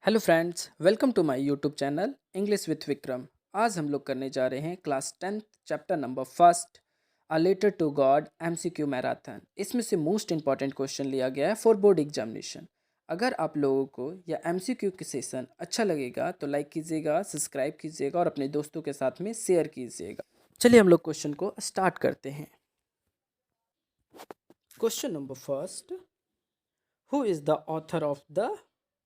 Hello friends, welcome to my YouTube channel English with Vikram. आज हम लोग करने जा रहे हैं class 10th chapter number first, a letter to God MCQ marathon. इसमें से मोस्ट इंपॉर्टेंट क्वेश्चन लिया गया है फॉर बोर्ड एग्जामिनेशन। अगर आप लोगों को यह एमसीक्यू की सेशन अच्छा लगेगा तो लाइक कीजिएगा, सब्सक्राइब कीजिएगा और अपने दोस्तों के साथ में शेयर कीजिएगा। चलिए हम लोग क्वेश्चन को स्टार्ट करते हैं। Question number first, who is the author of the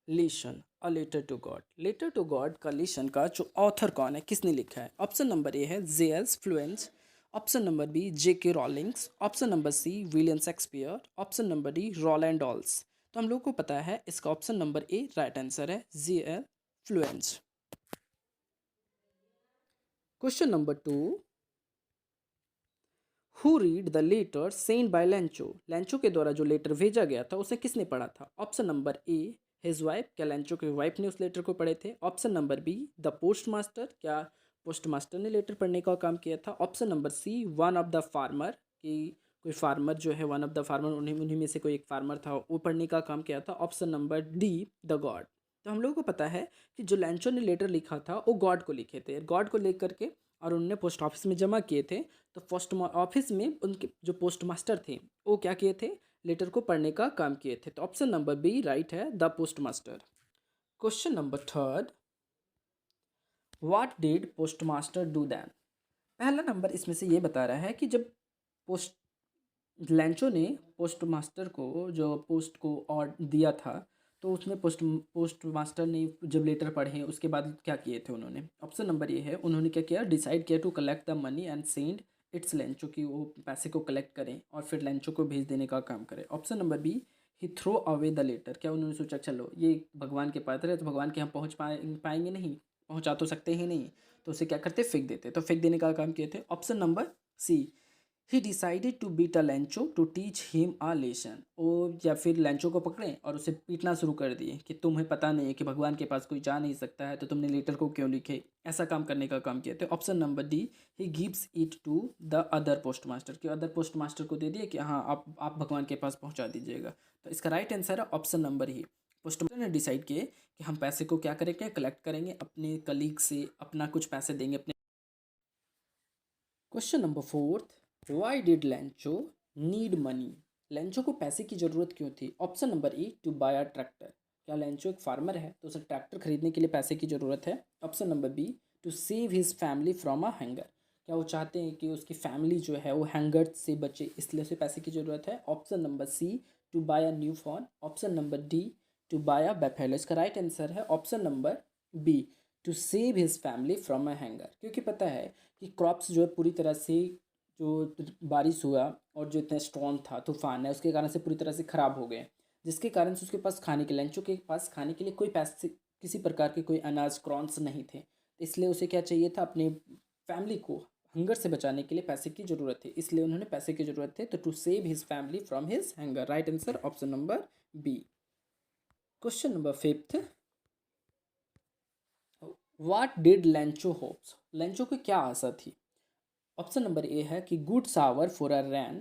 lesson a letter to God. Letter to God का लेशन का जो ऑथर कौन है, किसने लिखा है? ऑप्शन नंबर ए है J S. Fuentes, option number B J K. Rowlings, option number C William Shakespeare, option number D Roald Dahls. तो हम लोग को पता है इसका option number A right answer है, J L. Fuentes. Question number two, who read the letter send by Lencho. Lencho के द्वारा जो लेटर भेजा गया था उसे किसने पढ़ा था? Option number A his wife, क्या लेंचो की वाइफ ने उस लेटर को पढ़े थे? Option number B the post master, क्या पोस्ट मास्टर ने लेटर पढ़ने का काम किया था? Option number C one of the farmer, कि कोई फार्मर जो है वन ऑफ द फार्मर, उन्हीं में से कोई एक फार्मर था, वो पढ़ने का काम किया था? Option number D the God. तो हम लोगों को पता है कि जो लेंचो ने लेटर लिखा था वो गॉड को लिखे थे, गॉड को लेकर के और उन्होंने पोस्ट ऑफिस में जमा किए थे। तो पोस्ट ऑफिस में उनके जो पोस्ट मास्टर थे वो क्या किए थे? लेटर को पढ़ने का काम किए थे। तो ऑप्शन नंबर बी राइट है, the post master. Question number third, what did post master do then. पहला नंबर इसमें से ये बता रहा है कि जब पोस्ट लैंचो ने पोस्ट मास्टर को जो पोस्ट को और दिया था, तो उसमें पोस्ट मास्टर ने जब लेटर पढ़े उसके बाद क्या किए थे उन्होंने? ऑप्शन नंबर ये है, उन्होंने क्या किया? डिसाइड किया to collect the money and send its Lencho, कि वो पैसे को कलेक्ट करें और फिर लेंचो को भेज देने का काम करें। Option number B, he throw away the letter, क्या उन्होंने सोचा चलो ये भगवान के पात्र है तो भगवान के हम पहुँच पाएंगे नहीं, पहुँचा तो सकते ही नहीं, तो उसे क्या करते? फेंक देते। तो फेंक देने का काम किए थे। Option number C, he decided to beat a Lencho to teach him a lesson, ओ या फिर लेंचो को पकड़े और उसे पीटना शुरू कर दिए कि तुम्हें पता नहीं है कि भगवान के पास कोई जा नहीं सकता है, तो तुमने लेटर को क्यों लिखे? ऐसा काम करने का काम किया था। Option number D, he gives it to the other post master, कि अदर पोस्ट मास्टर को दे दिए कि हाँ आप भगवान के पास पहुंचा दीजिएगा। तो इसका राइट आंसर है ऑप्शन नंबर ही। पोस्ट मास्टर ने डिसाइड किए कि हम पैसे को क्या करेंगे? कलेक्ट करेंगे, अपने कलीग से अपना कुछ पैसे देंगे अपने। Question number fourth, why did Lencho need money. Lencho को पैसे की ज़रूरत क्यों थी? Option number A to buy a tractor, क्या लेंचो एक फार्मर है तो उसे ट्रैक्टर खरीदने के लिए पैसे की ज़रूरत है? Option number B, to save his family from a hunger, क्या वो चाहते हैं कि उसकी फैमिली जो है वो हैंगर से बचे, इसलिए उसे पैसे की ज़रूरत है? Option number C, to buy a new phone, option number D to buy a buffalo. इसका राइट आंसर है option number B, to save his family from a hunger, क्योंकि पता है कि क्रॉप्स जो है पूरी तरह से, जो बारिश हुआ और जो इतना स्ट्रॉन्ग था तूफान है उसके कारण से पूरी तरह से ख़राब हो गए, जिसके कारण से उसके पास खाने के लेंचो के पास खाने के लिए कोई पैसे, किसी प्रकार के कोई अनाज क्रॉन्स नहीं थे, इसलिए उसे क्या चाहिए था? अपने फैमिली को हंगर से बचाने के लिए पैसे की ज़रूरत थी, इसलिए उन्होंने पैसे की ज़रूरत थी। तो to save his family from his hunger, right answer option number B. Question number fifth, what did Lencho hopes. Lencho की क्या आशा थी? ऑप्शन नंबर ए है कि good shower for a rain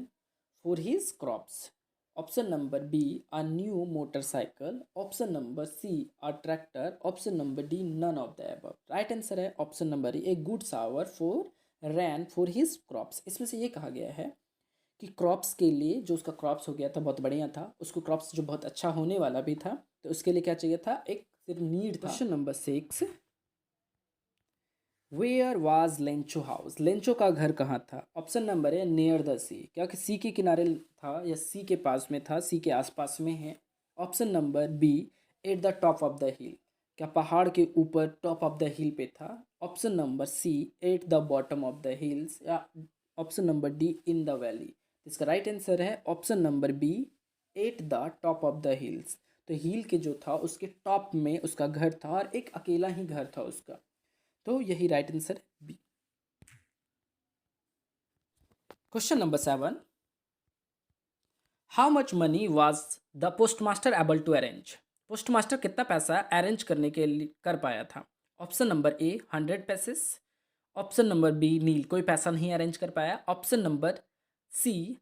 for his crops, option number B a new motorcycle, option number C a tractor, option number D none of the above. Right answer है option number A good shower for rain for his crops. इसमें से ये कहा गया है कि crops के लिए, जो उसका क्रॉप्स हो गया था बहुत बढ़िया था, उसको क्रॉप्स जो बहुत अच्छा होने वाला भी था, तो उसके लिए क्या चाहिए था? एक सिर्फ नीड था। Question number six, where was Lencho house, Lencho का घर कहाँ था? ऑप्शन नंबर है नियर द सी, क्या कि सी के किनारे था या सी के पास में था, सी के आसपास में है? Option number B, at the top of the hill, क्या पहाड़ के ऊपर टॉप ऑफ द हिल पे था? Option number C, at the bottom of the hills, या option number D in the valley. इसका राइट आंसर है option number B, at the top of the hills. तो हिल के जो था उसके टॉप में उसका घर था और एक अकेला ही घर था उसका, तो यही राइट आंसर है B. Question number seven, how much money was the postmaster able to arrange. Postmaster कितना पैसा अरेंज करने के लिए कर पाया था? Option number A 100 paises, option number B nil, कोई पैसा नहीं अरेंज कर पाया, ऑप्शन नंबर सी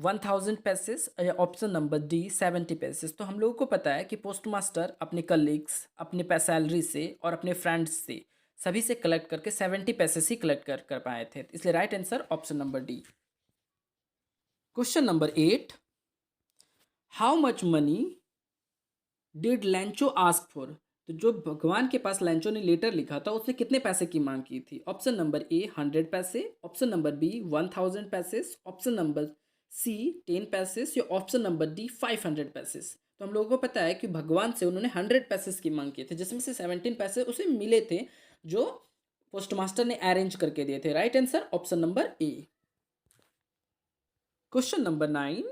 1000 पैसेस, या ऑप्शन नंबर डी 70 पैसेस। तो हम लोगों को पता है कि पोस्ट मास्टर अपने कलीग्स, अपने सैलरी से और अपने फ्रेंड्स से सभी से कलेक्ट करके 70 पैसेस ही कलेक्ट कर पाए थे, इसलिए right answer option number D. Question number 8, how much money did लैंचो ask for. तो जो भगवान के पास लैंचो ने लेटर लिखा था उसने कितने पैसे की मांग की थी? ऑप्शन नंबर ए 100 पैसे, option number B 1000 paises, option number C 10 paises, या ऑप्शन नंबर डी 500 पैसेस। तो हम लोगों को पता है कि भगवान से उन्होंने 100 पैसेस की मांग की थी, जिसमें से 17 पैसे उसे मिले थे जो पोस्ट मास्टर ने अरेंज करके दिए थे। Right answer option number A. Question number 9,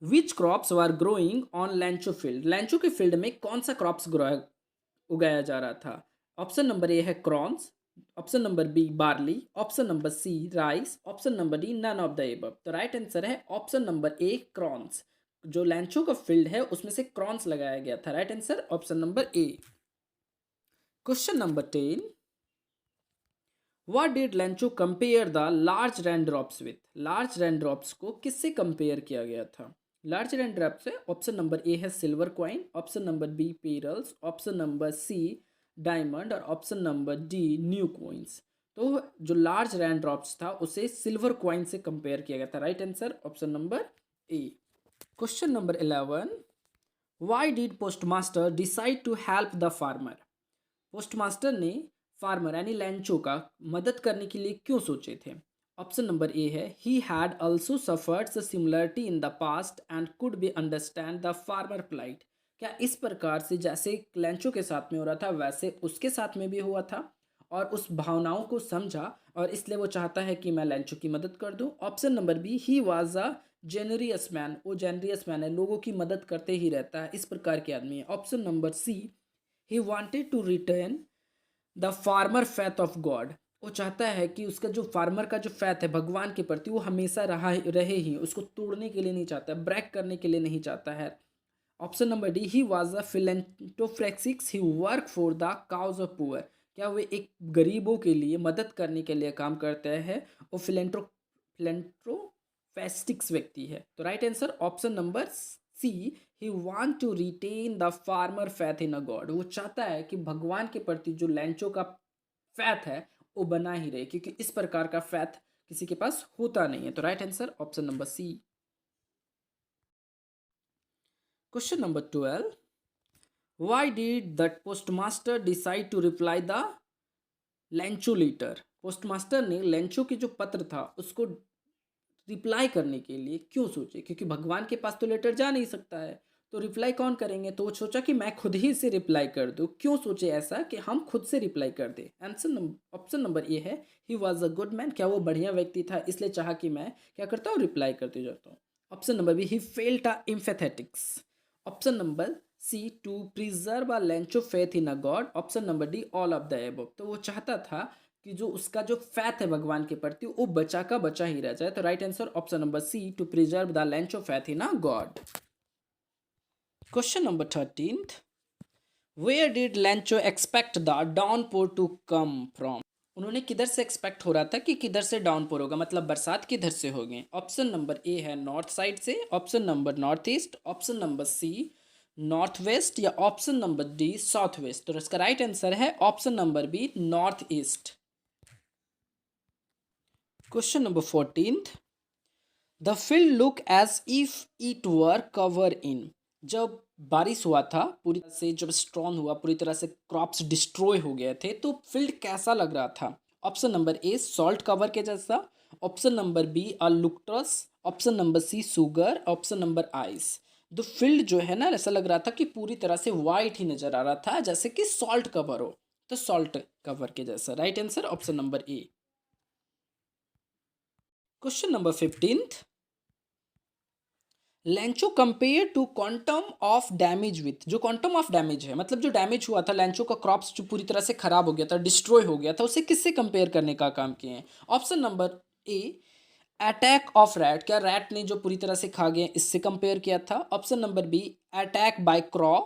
which crops were growing on लैंचो field. लैंचो के फील्ड में कौन सा क्रॉप्स उगाया जा रहा था? ऑप्शन नंबर ए है corns, option number B barley, option number C rice, option number D none of the above. तो राइट आंसर है ऑप्शन नंबर ए क्रॉन्स। जो लैंचो का फील्ड है उसमें से क्रॉन्स लगाया गया था। Right answer option number A. Question number 10, what did Lencho compare the large rain drops with. Large rain drops को किससे कंपेयर किया गया था? लार्ज रेन ड्रॉप्स है, ऑप्शन नंबर ए है silver coin, option number B pearls, option number C diamond, और option number D new coins. तो जो लार्ज रेन ड्रॉप्स था उसे सिल्वर कॉइन से कंपेयर किया गया था। Right answer option number A. Question number 11, why did postmaster decide to help the farmer. Postmaster ने फार्मर यानी लैंचो का मदद करने के लिए क्यों सोचे थे? ऑप्शन नंबर ए है, he had also suffered the similarity in the past and could be understand the farmer plight. क्या इस प्रकार से जैसे लैंचो के साथ में हो रहा था वैसे उसके साथ में भी हुआ था और उस भावनाओं को समझा और इसलिए वो चाहता है कि मैं लैंचो की मदद कर दूं। Option number B, he was a generous man, वो जेनरियस मैन है, लोगों की मदद करते ही रहता है, इस प्रकार के आदमी है। Option number C, he wanted to return the farmer faith of God, वो चाहता है कि उसका जो फार्मर का जो फैथ है भगवान के प्रति वो हमेशा रहे ही, उसको तोड़ने के लिए नहीं चाहता, ब्रेक करने के लिए नहीं चाहता है। Option number D, he was a philanthropist, he work for the cause of poor. क्या वे एक गरीबों के लिए मदद करने के लिए काम करते हैं? वो फिलेंट्रोफेस्टिक्स व्यक्ति है। तो right answer option number C, he want to retain the farmer faith in a God. वो चाहता है कि भगवान के प्रति जो लैंचो का फैथ है वो बना ही रहे, क्योंकि इस प्रकार का फैथ किसी के पास होता नहीं है। तो right answer option number C. Question number 12, why did the postmaster decide to reply the Lencho letter. Postmaster ने लैंचो की जो पत्र था उसको रिप्लाई करने के लिए क्यों सोचे? क्योंकि भगवान के पास तो लेटर जा नहीं सकता है, तो रिप्लाई कौन करेंगे? तो वो सोचा कि मैं खुद ही से रिप्लाई कर दूँ। क्यों सोचे ऐसा कि हम खुद से रिप्लाई कर दे? आंसर ऑप्शन नंबर ए है, ही वॉज अ गुड मैन। क्या वो बढ़िया व्यक्ति था इसलिए चाहा कि मैं क्या करता हूँ, रिप्लाई करते जाता हूँ। Option number B, he felt a empathetic. Option number C, to preserve a Lencho faith in a God. Option number D, all of the above. तो वो चाहता था कि जो उसका जो फैथ है भगवान के प्रति वो बचा का बचा ही रह जाए। तो right answer option number C, to preserve the Lencho of faith in a God. Question number 13, where did Lencho expect the downpour to come from. उन्होंने किधर से एक्सपेक्ट हो रहा था कि किधर से डाउनपोर होगा, मतलब बरसात किधर से होगी? ऑप्शन नंबर ए है नॉर्थ साइड से, option number north east, option number C north west, या option number D south west. तो इसका राइट आंसर है option number B north east. Question number 14, the field look as if it were cover in. जब बारिश हुआ था पूरी तरह से, जब स्ट्रॉन्ग हुआ पूरी तरह से, क्रॉप्स डिस्ट्रॉय हो गए थे, तो फील्ड कैसा लग रहा था? Option number A salt cover के जैसा, option number B locusts, option number C sugar, option number ice. तो फील्ड जो है ना ऐसा लग रहा था कि पूरी तरह से वाइट ही नजर आ रहा था, जैसे कि सॉल्ट कवर हो, तो सॉल्ट कवर के जैसा। Right answer option number A. Question number 15, Lencho compare to quantum of damage with. जो क्वांटम ऑफ डैमेज है मतलब जो डैमेज हुआ था लैंचो का, क्रॉप्स जो पूरी तरह से खराब हो गया था, डिस्ट्रॉय हो गया था, उसे किससे कंपेयर करने का काम किए हैं? Option number A attack of rat, क्या रैट ने जो पूरी तरह से खा गए इससे कंपेयर किया था। Option number B attack by crow,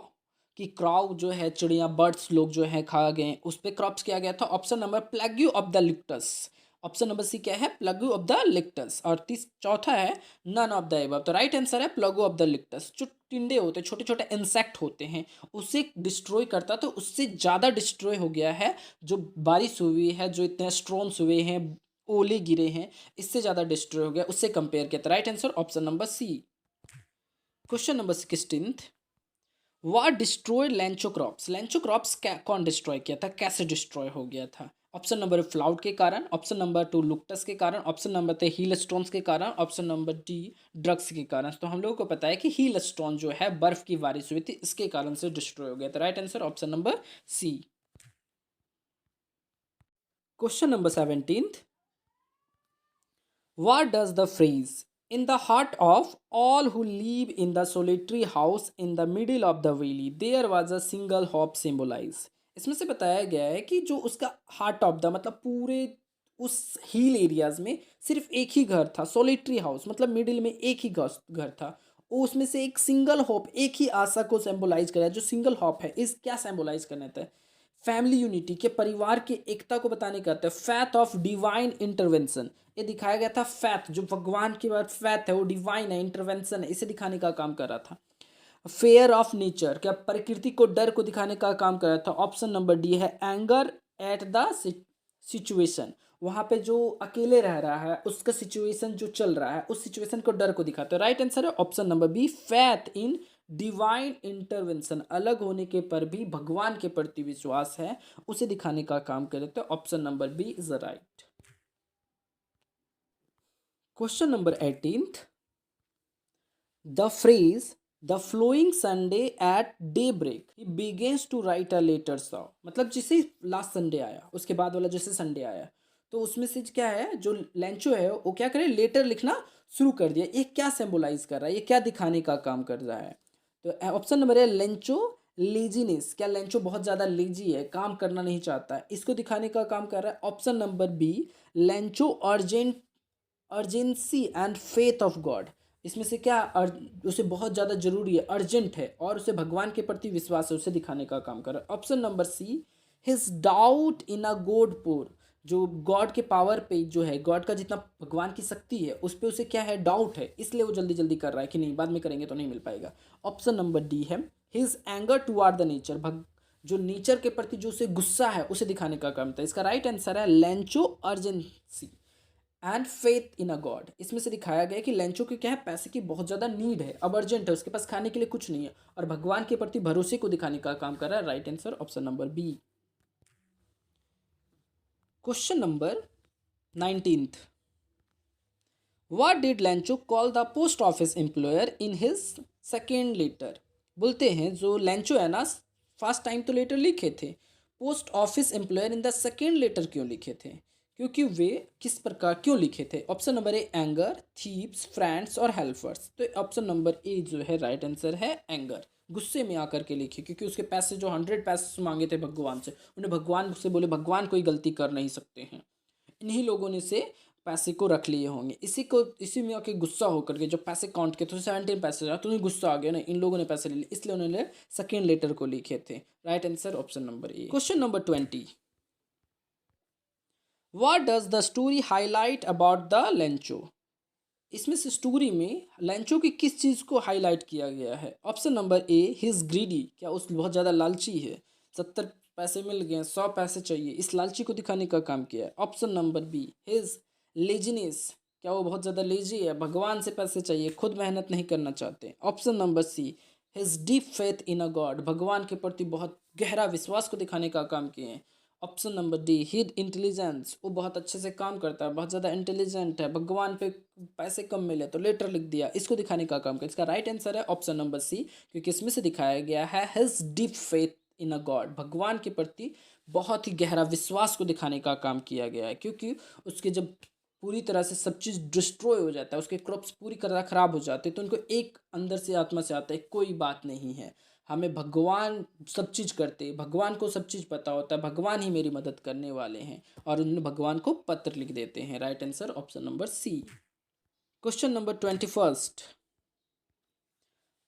कि क्रॉव जो है चिड़िया बर्ड्स लोग जो है खा गए, उस पर क्रॉप्स किया गया था। Option number plague of the locusts, option number C क्या है, प्लगू ऑफ द लिक्टस। और चौथा है नन ऑफ द एबव। तो राइट आंसर है प्लगू ऑफ द लिक्टस। जो टिंडे होते हैं, छोटे छोटे इंसेक्ट होते हैं, उसे डिस्ट्रॉय करता, तो उससे ज़्यादा डिस्ट्रॉय हो गया है जो बारिश हुई है, जो इतने स्ट्रॉम्स हुए हैं, ओले गिरे हैं, इससे ज़्यादा डिस्ट्रॉय हो गया, उससे कंपेयर किया। तो right answer option number C. Question number 16, what destroyed Lencho crops. Lencho crops कौन डिस्ट्रॉय किया था, कैसे डिस्ट्रॉय हो गया था? ऑप्शन नंबर फ्लाउट के कारण, ऑप्शन नंबर 2 लुक्टस के कारण, ऑप्शन नंबर 3 हील स्टोन्स के कारण, ऑप्शन नंबर डी ड्रग्स के कारण। तो हम लोगों को पता है कि हील स्टोन जो है बर्फ की बारिश हुई थी, इसके कारण से डिस्ट्रॉय हो गया। तो right answer option number C. Question number 17, what does the phrase in the heart of all who live in the solitary house in the middle of the valley there was a single hope symbolize? इसमें से बताया गया है कि जो उसका heart of the मतलब पूरे उस हिल एरियाज में सिर्फ एक ही घर था, सोलिटरी हाउस मतलब मिडिल में एक ही घर था, वो उसमें से एक सिंगल होप, एक ही आशा को सिंबलाइज कर रहा है। जो सिंगल होप है इस क्या सिंबलाइज करना था, फैमिली यूनिटी के परिवार की एकता को बताने का था, फैथ ऑफ डिवाइन इंटरवेंशन। ये दिखाया गया था, फैथ जो भगवान की बात फैथ है वो डिवाइन है, इंटरवेंशन है, इसे दिखाने का काम कर रहा था। फेयर ऑफ नेचर क्या प्रकृति को डर को दिखाने का काम कर रहा था। ऑप्शन नंबर डी है एंगर एट द सिचुएशन, वहां पे जो अकेले रह रहा है उसका सिचुएशन जो चल रहा है उस सिचुएशन को डर को दिखाता है। राइट आंसर है option number B faith in divine intervention, अलग होने के पर भी भगवान के प्रति विश्वास है उसे दिखाने का काम करे। तो option number B is right. Question number 18, the phrase the flowing Sunday at daybreak he begins to write a letter so, मतलब जिसे लास्ट संडे आया उसके बाद वाला जैसे संडे आया, तो उसमें से क्या है, जो लेंचो है वो क्या करे, लेटर लिखना शुरू कर दिया। ये क्या सिंबलाइज कर रहा है, ये क्या दिखाने का काम कर रहा है? तो ऑप्शन नंबर है लेंचो लेजीनेस, क्या लेंचो बहुत ज़्यादा लेजी है, काम करना नहीं चाहता है, इसको दिखाने का काम कर रहा है। Option number B Lencho urgency and faith of God, इसमें से क्या उसे बहुत ज़्यादा जरूरी है, अर्जेंट है और उसे भगवान के प्रति विश्वास है, उसे दिखाने का काम कर रहा है। Option number C his doubt in a God power, जो गॉड के पावर पे जो है, गॉड का जितना भगवान की शक्ति है उस पर उसे क्या है, डाउट है, इसलिए वो जल्दी जल्दी कर रहा है कि नहीं बाद में करेंगे तो नहीं मिल पाएगा। ऑप्शन नंबर डी है his anger toward the nature, जो नेचर के प्रति जो उसे गुस्सा है उसे दिखाने का काम था। इसका राइट आंसर है Lencho urgency and faith in a God. इसमें से दिखाया गया कि लेंचो को क्या है, पैसे की बहुत ज़्यादा नीड है, अब अर्जेंट है, उसके पास खाने के लिए कुछ नहीं है और भगवान के प्रति भरोसे को दिखाने का काम कर रहा है। Right answer option number B. Question number 19, what did Lencho call the post office employer in his second letter? बोलते हैं जो लेंचो है ना, फर्स्ट टाइम तो लेटर लिखे थे, post office employer in the second letter क्यों लिखे थे, क्योंकि वे किस प्रकार क्यों लिखे थे? Option number A anger, thieves, friends और हेल्पर्स। तो ऑप्शन नंबर ए जो है राइट आंसर है एंगर, गुस्से में आकर के लिखे, क्योंकि उसके पैसे जो 100 पैसे मांगे थे भगवान से, उन्हें भगवान से बोले भगवान कोई गलती कर नहीं सकते हैं, इन्हीं लोगों ने से पैसे को रख लिए होंगे, इसी में आके गुस्सा होकर के जब पैसे काउंट किए तो 17 पैसे रहा, तो उन्हें गुस्सा आ गया ना, इन लोगों ने पैसे ले लिए, इसलिए उन्होंने सेकेंड लेटर को लिखे थे। Right answer option number A. Question number 20, what does the story highlight about the Lencho? इसमें से स्टोरी में लेंचो की किस चीज़ को हाईलाइट किया गया है? Option number A his greedy, क्या उस बहुत ज़्यादा लालची है, 70 पैसे मिल गए 100 पैसे चाहिए, इस लालची को दिखाने का काम किया है। Option number be his laziness, क्या वो बहुत ज़्यादा लेजी है, भगवान से पैसे चाहिए, खुद मेहनत नहीं करना चाहते। Option number C his deep faith in a God, भगवान के प्रति बहुत गहरा विश्वास को दिखाने का काम किए हैं। Option number D hid intelligence, वो बहुत अच्छे से काम करता है, बहुत ज़्यादा इंटेलिजेंट है, भगवान पे पैसे कम मिले तो लेटर लिख दिया, इसको दिखाने का काम किया। इसका राइट आंसर है ऑप्शन नंबर सी, क्योंकि इसमें से दिखाया गया है his deep faith in a God, भगवान के प्रति बहुत ही गहरा विश्वास को दिखाने का काम किया गया है, क्योंकि उसके जब पूरी तरह से सब चीज़ डिस्ट्रॉय हो जाता है, उसके क्रॉप्स पूरी तरह खराब हो जाते हैं, तो उनको एक अंदर से आत्मा से आता है कोई बात नहीं है, हमें भगवान सब चीज़ करते, भगवान को सब चीज़ पता होता है, भगवान ही मेरी मदद करने वाले हैं, और उन्होंने भगवान को पत्र लिख देते हैं। Right answer option number C. Question number 21,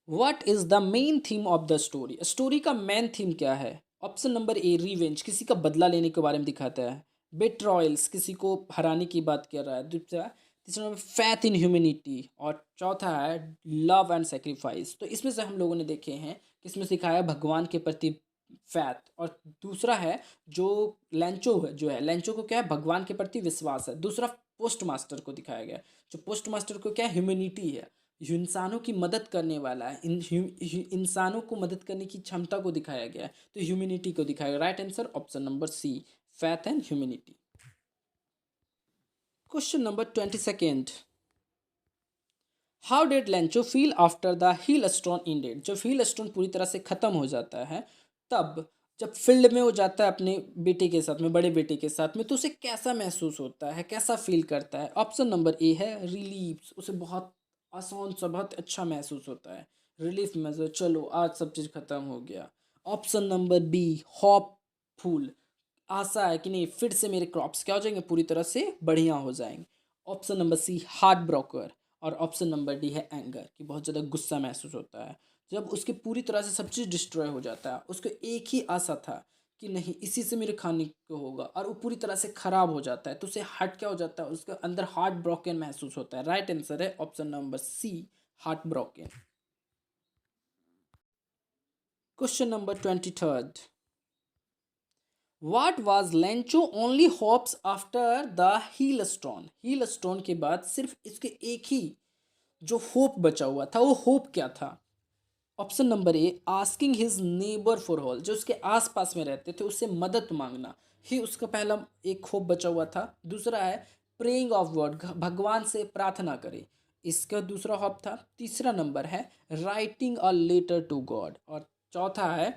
what is the main theme of the story? Story का मेन थीम क्या है? ऑप्शन नंबर ए रिवेंज, किसी का बदला लेने के बारे में दिखाता है। बेट्रॉयल्स, किसी को हराने की बात कर रहा है। दूसरा तीसरा नंबर फैथ इन ह्यूमैनिटी, और चौथा है लव एंड सेक्रीफाइस। तो इसमें से हम लोगों ने देखे हैं कि इसमें सिखाया है भगवान के प्रति फैथ, और दूसरा है जो लेंचो है, जो है लेंचो को क्या है, भगवान के प्रति विश्वास है। दूसरा पोस्ट मास्टर को दिखाया गया है, जो पोस्ट मास्टर को क्या है, ह्यूमैनिटी है, इंसानों की मदद करने वाला है, इंसानों को मदद करने की क्षमता को दिखाया गया है, तो ह्यूमैनिटी को दिखाया गया। Right answer option number C, faith and humanity. Question number 22, how did Lencho feel after the hail stone ended. जब हील स्टोन पूरी तरह से खत्म हो जाता है, तब जब फील्ड में वो जाता है अपने बेटे के साथ में, बड़े बेटे के साथ में, तो उसे कैसा महसूस होता है, कैसा फील करता है। ऑप्शन नंबर ए है रिलीफ, उसे बहुत आसान सा, बहुत अच्छा महसूस होता है, रिलीफ महसूस, चलो आज सब चीज़ खत्म हो गया। ऑप्शन नंबर बी होपफुल, आशा है कि नहीं फिर से मेरे क्रॉप्स क्या हो जाएंगे, पूरी तरह से बढ़िया हो जाएंगे। Option number C heart broker, और ऑप्शन नंबर डी है एंगर, कि बहुत ज़्यादा गुस्सा महसूस होता है जब उसके पूरी तरह से सब चीज़ डिस्ट्रॉय हो जाता है। उसको एक ही आशा था कि नहीं इसी से मेरे खाने को होगा, और वो पूरी तरह से खराब हो जाता है, तो उसे हार्ट क्या हो जाता है, उसके अंदर हार्ट ब्रोकन महसूस होता है। राइट आंसर है option number C, heart broken. Question number 23, What was Lencho only hopes after the hail stone. Hail stone के बाद सिर्फ इसके एक ही जो होप बचा हुआ था, वो होप क्या था। Option number A asking his neighbour for help, जो उसके आसपास में रहते थे उससे मदद मांगना, ही उसका पहला एक होप बचा हुआ था। दूसरा है प्रेइंग ऑफ गॉड, भगवान से प्रार्थना करे, इसका दूसरा होप था। तीसरा नंबर है writing a letter to God, और चौथा है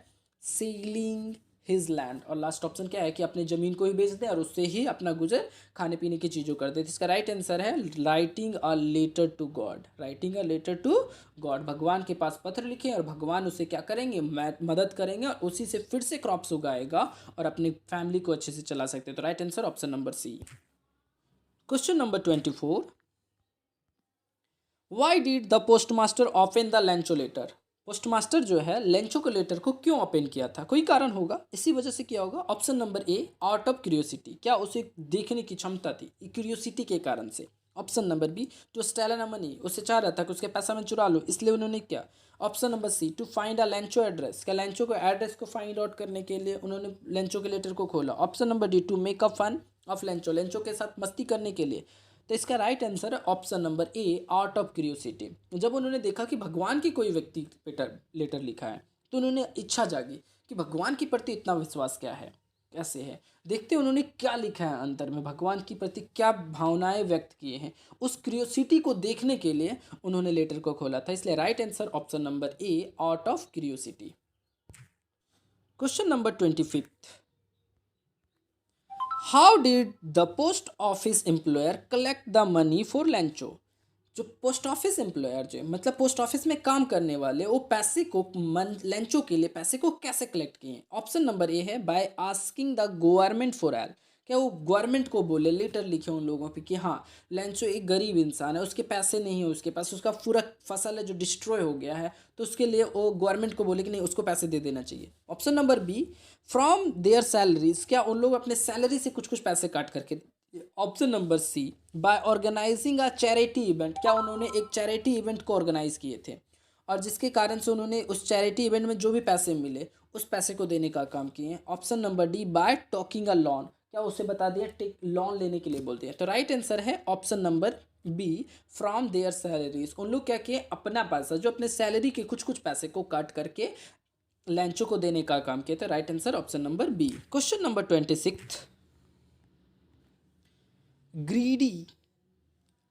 सेलिंग हिज लैंड, और लास्ट ऑप्शन क्या है कि अपने ज़मीन को ही बेच दे और उससे ही अपना गुजर खाने पीने की चीज़ों कर दे। इसका राइट आंसर है writing a letter to God, writing a letter to God, भगवान के पास पत्र लिखे और भगवान उसे क्या करेंगे, मदद करेंगे, और उसी से फिर से क्रॉप्स उगाएगा और अपनी फैमिली को अच्छे से चला सकते हैं। तो right answer option number C. Question number 24, why did the postmaster open the Lencho letter. Postmaster जो है लेंचो के लेटर को क्यों ओपन किया था, कोई कारण होगा, इसी वजह से किया होगा। Option number A out of curiosity, क्या उसे देखने की क्षमता थी, क्यूरियोसिटी के कारण से। Option number B to steal an money, उसे चाह रहा था कि उसके पैसा मैं चुरा लूँ, इसलिए उन्होंने क्या। Option number C to find a Lencho address, क्या लेंचो को एड्रेस को फाइंड आउट करने के लिए उन्होंने लेंचो के लेटर को खोला। Option number D to make a fun of Lencho, Lencho के साथ मस्ती करने के लिए। तो इसका राइट आंसर है option number A out of curiosity. जब उन्होंने देखा कि भगवान की कोई व्यक्ति लेटर लिखा है, तो उन्होंने इच्छा जागी कि भगवान के प्रति इतना विश्वास क्या है, कैसे है, देखते उन्होंने क्या लिखा है अंतर में, भगवान की प्रति क्या भावनाएं व्यक्त किए हैं। उस क्यूरियोसिटी को देखने के लिए उन्होंने लेटर को खोला था, इसलिए right answer option number A out of curiosity. Question number 25, how did the post office employer collect the money for Lencho. जो पोस्ट ऑफिस एम्प्लॉयर जो मतलब पोस्ट ऑफिस में काम करने वाले, वो पैसे को लेंचो के लिए पैसे को कैसे कलेक्ट किए। ऑप्शन नंबर ए है by asking the government for help, क्या वो गवर्नमेंट को बोले, लेटर लिखे उन लोगों पे कि हाँ लेंचो एक गरीब इंसान है, उसके पैसे नहीं है उसके पास, उसका पूरा फसल है जो डिस्ट्रॉय हो गया है, तो उसके लिए वो गवर्नमेंट को बोले कि नहीं उसको पैसे दे देना चाहिए। Option number B from their salaries, क्या उन लोग अपने सैलरी से कुछ कुछ पैसे काट करके। Option number C by organising a charity event, क्या उन्होंने एक चैरिटी इवेंट को ऑर्गेनाइज किए थे और जिसके कारण से उन्होंने उस चैरिटी इवेंट में जो भी पैसे मिले उस पैसे को देने का काम किए। Option number D bye talking a lawn, क्या उसे बता दिया टेक लॉन लेने के लिए बोलते हैं। तो राइट आंसर है option number B from their salaries, उन लोग क्या किए अपना पैसा जो अपने सैलरी के कुछ कुछ पैसे को काट करके लेंचो को देने का काम किया था। Right answer option number B. Question number 26, greedy,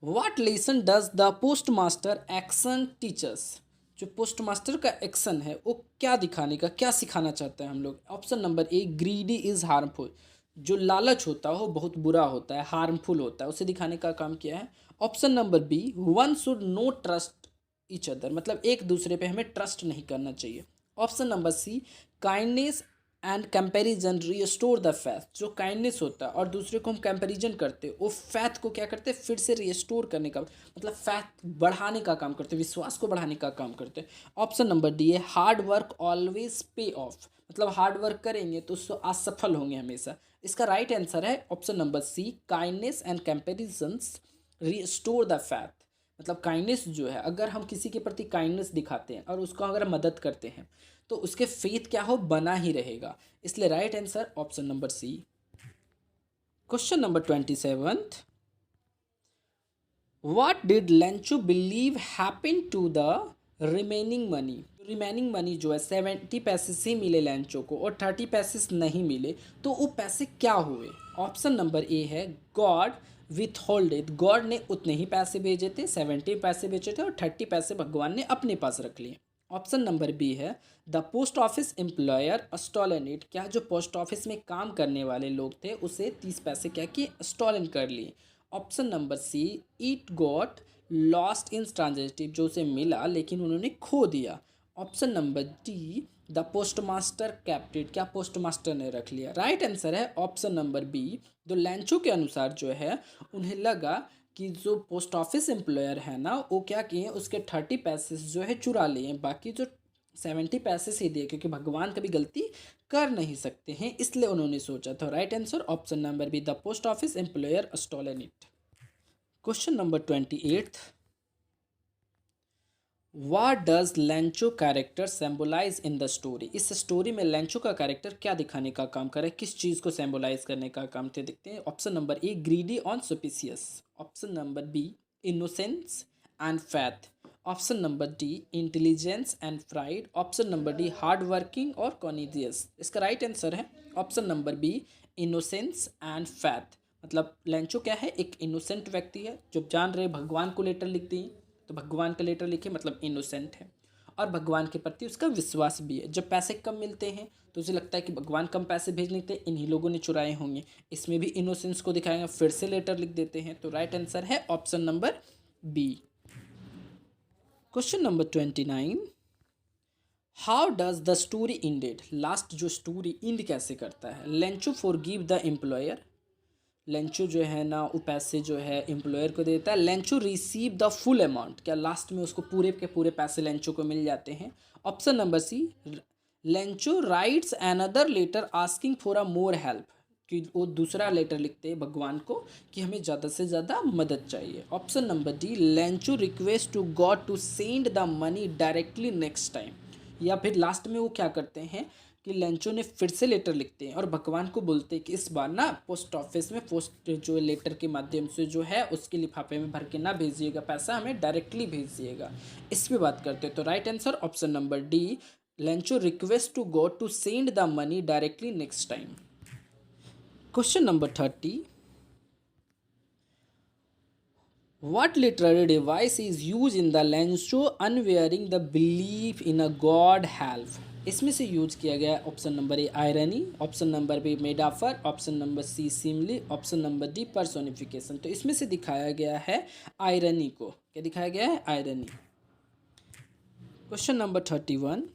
what lesson does the post master action teachers. जो पोस्ट मास्टर का एक्शन है वो क्या दिखाने का, क्या सिखाना चाहते हैं हम लोग। Option number A greedy is harmful, जो लालच होता है वो बहुत बुरा होता है, हार्मफुल होता है, उसे दिखाने का काम किया है। Option number B one should no trust each other, मतलब एक दूसरे पे हमें ट्रस्ट नहीं करना चाहिए। Option number C kindness and comparison restore the faith, जो काइंडनेस होता है और दूसरे को हम कंपैरिजन करते हैं वो फैथ को क्या करते हैं फिर से रिस्टोर करने का, मतलब फैथ बढ़ाने का काम करते हैं, विश्वास को बढ़ाने का काम करते हैं। ऑप्शन नंबर डी है hard work always pay off, मतलब हार्ड वर्क करेंगे तो असफल होंगे हमेशा। इसका राइट आंसर है option number C, kindness and comparisons restore the faith. मतलब काइंडनेस जो है, अगर हम किसी के प्रति काइंडनेस दिखाते हैं और उसको अगर मदद करते हैं तो उसके फेथ क्या हो, बना ही रहेगा। इसलिए right answer option number C. Question number 27th, What did Lencho believe happened to the remaining money? Remaining money जो है 70 पैसे से मिले लेंचो को और 30 पैसे नहीं मिले, तो वो पैसे क्या हुए? ऑप्शन नंबर ए है God with hold it, God ने उतने ही पैसे भेजे थे, 70 पैसे भेजे थे और 30 पैसे भगवान ने अपने पास रख लिए। ऑप्शन नंबर बी है the post office employer stolen it, क्या जो पोस्ट ऑफिस में काम करने वाले लोग थे उसे 30 पैसे क्या किए, स्टॉलन कर लिए। Option number C, it got lost in transactive, जो उसे मिला लेकिन उन्होंने खो दिया। Option number D, the post master kept, क्या पोस्ट मास्टर ने रख लिया। राइट आंसर है ऑप्शन नंबर बी। तो लैंचो के अनुसार जो है उन्हें लगा कि जो पोस्ट ऑफिस एम्प्लॉयर है ना, वो क्या किए, उसके 30 पैसे जो है चुरा लिए, बाकी जो 70 पैसे से दिए, क्योंकि भगवान कभी गलती कर नहीं सकते हैं, इसलिए उन्होंने सोचा था। Right answer option number B, the post office employer stolen it. Question number 28, What does Lencho character symbolize in the story? इस स्टोरी में लेंचो का कैरेक्टर क्या दिखाने का काम करे, किस चीज़ को सिंबलाइज करने का काम थे, देखते हैं। Option number A, greedy on suspicious. Option number B, innocence and faith. Option number D, intelligence and pride. Option number D, hard working और कॉनिजियस। इसका राइट आंसर है option number B, innocence and faith. मतलब Lencho क्या है, एक innocent व्यक्ति है जो जान रहे भगवान को लेटर लिख दी, तो भगवान का लेटर लिखे मतलब इनोसेंट है, और भगवान के प्रति उसका विश्वास भी है। जब पैसे कम मिलते हैं तो उसे लगता है कि भगवान कम पैसे भेज देते, इन्हीं लोगों ने चुराए होंगे। इसमें भी इनोसेंस को दिखाएंगे, फिर से लेटर लिख देते हैं। तो राइट आंसर है option number B. Question number 29, how does the story ended? Last जो स्टोरी इंड कैसे करता है? Lencho forgive the employer, Lencho जो है ना वो पैसे जो है एम्प्लॉयर को देता है। Lencho receive the full amount, क्या लास्ट में उसको पूरे के पूरे पैसे लेंचो को मिल जाते हैं। Option number C, Lencho writes another letter asking for a more help, कि वो दूसरा लेटर लिखते हैं भगवान को कि हमें ज़्यादा से ज़्यादा मदद चाहिए। Option number D, Lencho request to God to send the money directly next time, या फिर लास्ट में वो क्या करते हैं कि लेंचो ने फिर से लेटर लिखते हैं और भगवान को बोलते हैं कि इस बार ना पोस्ट ऑफिस में पोस्ट जो लेटर के माध्यम से जो है उसके लिफाफे में भर के ना भेजिएगा पैसा, हमें डायरेक्टली भेजिएगा। इस पर बात करते हैं। तो right answer option number D, Lencho request to God to send the money directly next time. Question number 30, What literary device is used in the Lencho unwearing the belief in a God help? इसमें से use किया गया option number A, irony. Option number B, metaphor. Option number C, simile. Option number D, personification. तो इसमें से दिखाया गया है आयरनी को। क्या दिखाया गया है? Irony. Question number 31,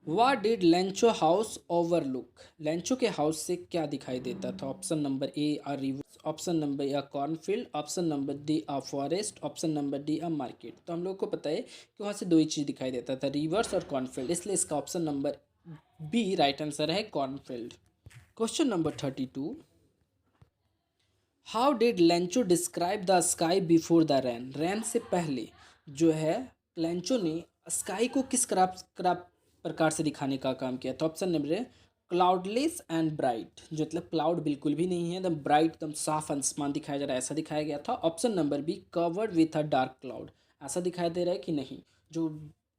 What did Lencho house overlook? Lencho के हाउस से क्या दिखाई देता था? Option number A, a river. Option number A, a cornfield. Option number D, a forest. Option number D, a market. तो हम लोग को पता है कि वहाँ से दो ही चीज़ दिखाई देता था, रिवर्स और कॉर्नफील्ड, इसलिए इसका option number B right answer है, cornfield. Question number 32, how did Lencho describe the sky before the rain? Rain से पहले जो है लेंचो ने स्काई को किस प्रकार से दिखाने का काम किया? तो ऑप्शन नंबर है क्लाउडलेस एंड ब्राइट, जो मतलब क्लाउड बिल्कुल भी नहीं है, एकदम ब्राइट, एकदम साफ आसमान दिखाया जा रहा है, ऐसा दिखाया गया था। Option number B, covered with a dark cloud, ऐसा दिखाई दे रहा है कि नहीं, जो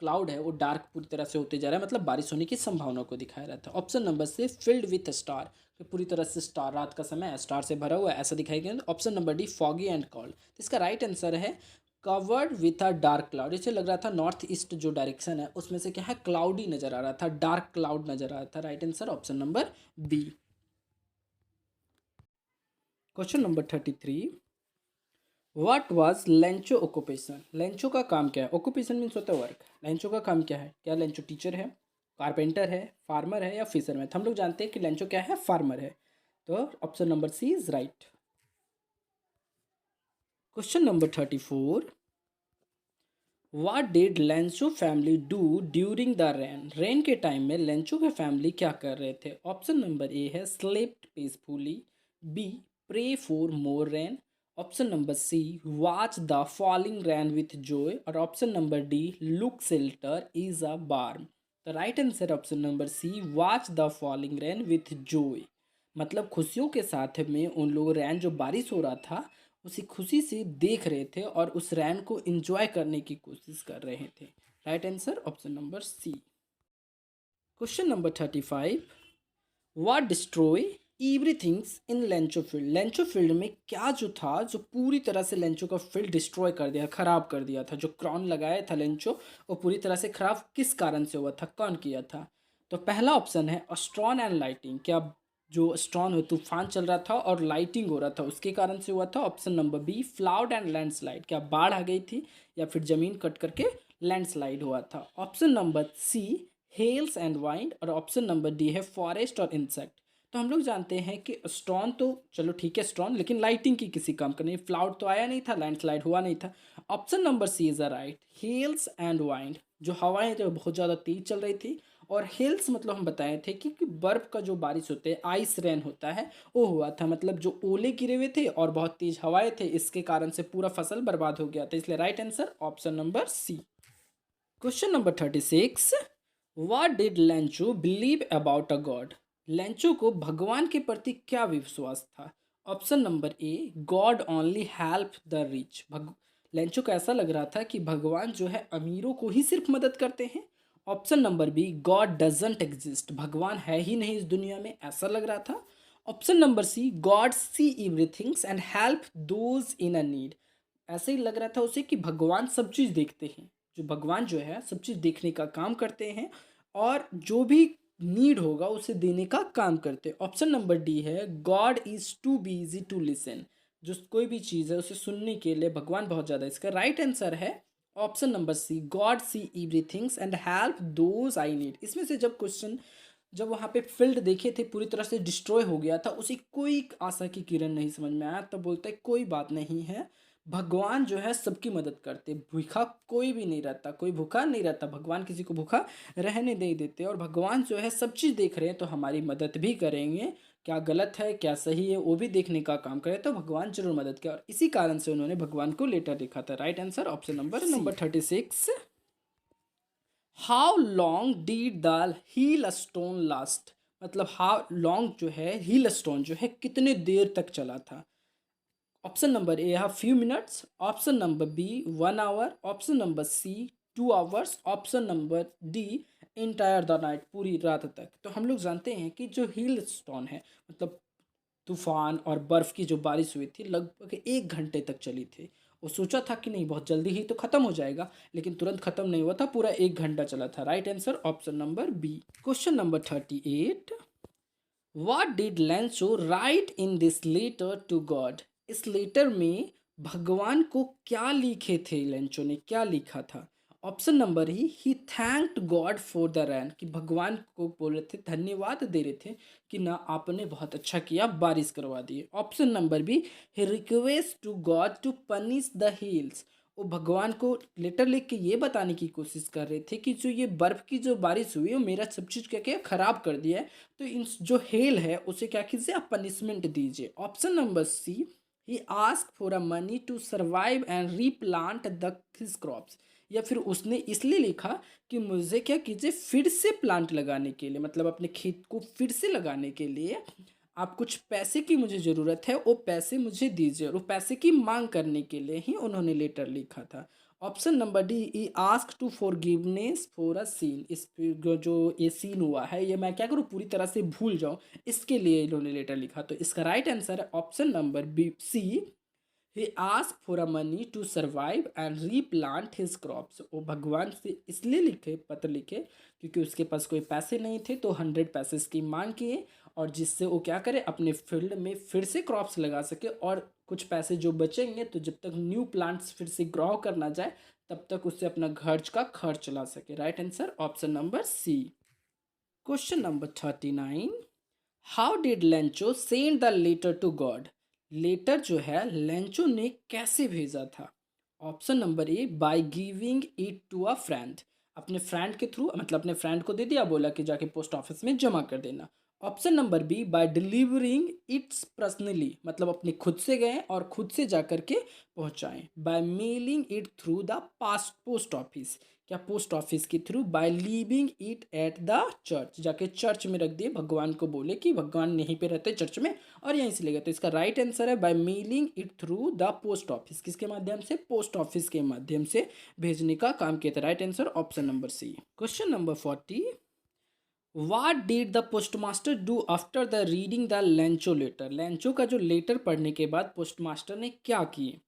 क्लाउड है वो डार्क पूरी तरह से होते जा रहा है, मतलब बारिश होने की संभावना को दिखाया रहा था। ऑप्शन नंबर से फिल्ड विथ स्टार, कि पूरी तरह से स्टार, रात का समय स्टार से भरा हुआ है, ऐसा दिखाई गया। Option number D, foggy and called. तो इसका राइट आंसर है covered with a dark cloud. इसे लग रहा था नॉर्थ ईस्ट जो डायरेक्शन है उसमें से क्या है, क्लाउडी नजर आ रहा था, डार्क क्लाउड नजर आ रहा था। Right answer option number B. Question number 33, what was Lencho occupation? Lencho का काम क्या है? ऑक्यूपेशन मीन्स होता है वर्क। लेंचो का काम क्या है? क्या लेंचो टीचर है, कारपेंटर है, फार्मर है या फिशरमैन? तो हम लोग जानते हैं कि लेंचो क्या है, फार्मर है। तो option number C is right. Question number 34, What did Lencho family do during the rain? Rain के टाइम में लेंचो के फैमिली क्या कर रहे थे? ऑप्शन नंबर ए है slept peacefully, B pray for more rain, option number C watch the falling rain with joy, और option number D look shelter is a barn. The right answer option number C watch the falling rain with Joy. मतलब खुशियों के साथ में उन लोग रैन जो बारिश हो रहा था उसी खुशी से देख रहे थे और उस रैन को एंजॉय करने की कोशिश कर रहे थे। Right answer option number C. Question number 35, what destroy everythings in Lencho field? Lencho field में क्या जो था जो पूरी तरह से लेंचो का फील्ड डिस्ट्रॉय कर दिया, खराब कर दिया था? जो क्राउन लगाया था लेंचो वो पूरी तरह से खराब किस कारण से हुआ था, कौन किया था? तो पहला ऑप्शन है स्टॉर्म एंड लाइटिंग, क्या जो स्टॉर्म है तूफान चल रहा था और लाइटिंग हो रहा था उसके कारण से हुआ था? Option number B flood and landslide, क्या बाढ़ आ गई थी या फिर जमीन कट करके लैंडस्लाइड हुआ था? Option number C hails and wind, और ऑप्शन नंबर डी है फॉरेस्ट और इंसेक्ट। तो हम लोग जानते हैं कि स्टॉर्म तो चलो ठीक है स्टॉर्म, लेकिन लाइटिंग की किसी काम का नहीं, फ्लाउड तो आया नहीं था, लैंडस्लाइड हुआ नहीं था। Option number C is a right, hails and wind, जो हवाएं जो बहुत ज़्यादा तेज चल रही थी, और हिल्स मतलब हम बताए थे कि बर्फ़ का जो बारिश होते हैं आइस रेन होता है वो हुआ था, मतलब जो ओले गिरे हुए थे और बहुत तेज हवाएं थे इसके कारण से पूरा फसल बर्बाद हो गया था, इसलिए right answer option number C. Question number 36, what did Lencho believe about a God? Lencho को भगवान के प्रति क्या विश्वास था? Option number A God only help the rich, Lencho को ऐसा लग रहा था कि भगवान जो है अमीरों को ही सिर्फ मदद करते हैं। Option number B God doesn't exist, भगवान है ही नहीं इस दुनिया में, ऐसा लग रहा था। Option number C God see everythings and help those in a need, ऐसे ही लग रहा था उसे कि भगवान सब चीज़ देखते हैं, जो भगवान जो है सब चीज़ देखने का काम करते हैं और जो भी नीड होगा उसे देने का काम करते हैं। ऑप्शन नंबर डी है God is too busy to listen, जो कोई भी चीज़ है उसे सुनने के लिए भगवान बहुत ज़्यादा, इसका राइट आंसर है option number C God see everythings and help those I need. इसमें से जब क्वेश्चन जब वहाँ पे फील्ड देखे थे पूरी तरह से डिस्ट्रॉय हो गया था, उसे कोई आशा की किरण नहीं समझ में आया, तब बोलता है कोई बात नहीं है, भगवान जो है सबकी मदद करते, भूखा कोई भी नहीं रहता, कोई भूखा नहीं रहता, भगवान किसी को भूखा रहने नहीं देते, और भगवान जो है सब चीज़ देख रहे हैं तो हमारी मदद भी करेंगे, क्या गलत है क्या सही है वो भी देखने का काम करे तो भगवान जरूर मदद करे, और इसी कारण से उन्होंने भगवान को लेटर लिखा था। Right answer option number 36, how long did the hail stone last? मतलब हाउ लॉन्ग जो है हील स्टोन जो है कितने देर तक चला था? ऑप्शन नंबर ए है few minutes, option number B 1 hour, option number C 2 hours, option number D entire the night, पूरी रात तक। तो हम लोग जानते हैं कि जो हील स्टोन है मतलब तूफान और बर्फ़ की जो बारिश हुई थी लगभग 1 घंटे तक चली थी। वो सोचा था कि नहीं बहुत जल्दी ही तो ख़त्म हो जाएगा, लेकिन तुरंत ख़त्म नहीं हुआ था, पूरा 1 घंटा चला था। Right answer option number B. Question number 38, what did Lencho write in this letter to God? इस लेटर में भगवान को क्या लिखे थे, लेंचो ने क्या लिखा था? Option number he thanked God for the rain, कि भगवान को बोल रहे थे धन्यवाद दे रहे थे कि ना आपने बहुत अच्छा किया बारिश करवा दी। Option number B he request to God to punish the hills, वो भगवान को लेटर लिख के ये बताने की कोशिश कर रहे थे कि जो ये बर्फ़ की जो बारिश हुई है वो मेरा सब चीज़ क्या क्या ख़राब कर दिया है, तो इन जो हेल है उसे क्या कीजिए आप पनिशमेंट दीजिए। Option number C he ask for a money to survive and replant the his crops, या फिर उसने इसलिए लिखा कि मुझे क्या कीजिए फिर से प्लांट लगाने के लिए, मतलब अपने खेत को फिर से लगाने के लिए आप कुछ पैसे की मुझे ज़रूरत है, वो पैसे मुझे दीजिए, और वो पैसे की मांग करने के लिए ही उन्होंने लेटर लिखा था। Option number D E ask to forgiveness for a sin, इस जो ये सीन हुआ है ये मैं क्या करूँ पूरी तरह से भूल जाऊँ, इसके लिए इन्होंने लेटर लिखा। तो इसका राइट आंसर है option number B C he ask for a money to survive and replant his crops, वो भगवान से इसलिए लिखे पत्र लिखे क्योंकि उसके पास कोई पैसे नहीं थे तो 100 पैसे की मांग किए, और जिससे वो क्या करे अपने फील्ड में फिर से क्रॉप्स लगा सके, और कुछ पैसे जो बचेंगे तो जब तक न्यू प्लांट्स फिर से ग्रो करना जाए तब तक उससे अपना खर्च का खर्च चला सके। Right answer option number C. Question number 39, how did Lencho send the letter to God? Letter जो है लेंचो ने कैसे भेजा था? Option number A by giving it to a friend, अपने फ्रेंड के थ्रू, मतलब अपने फ्रेंड को दे दिया, बोला कि जाके पोस्ट ऑफिस में जमा कर देना। Option number B by delivering its personally, मतलब अपने खुद से गए और खुद से जा करके पहुंचाएं। By mailing it through the past post office, क्या पोस्ट ऑफिस के थ्रू। By leaving it at the church, जाके चर्च में रख दिए, भगवान को बोले कि भगवान यहीं पे रहते चर्च में और यहीं से ले गए। तो इसका राइट आंसर है by mailing it through the post office, किसके माध्यम से, पोस्ट ऑफिस के माध्यम से भेजने का काम किया था। Right answer option number C. Question number 40, What did the postmaster do after the reading the Lencho letter, Lencho का जो लेटर पढ़ने के बाद पोस्टमास्टर ने क्या किए।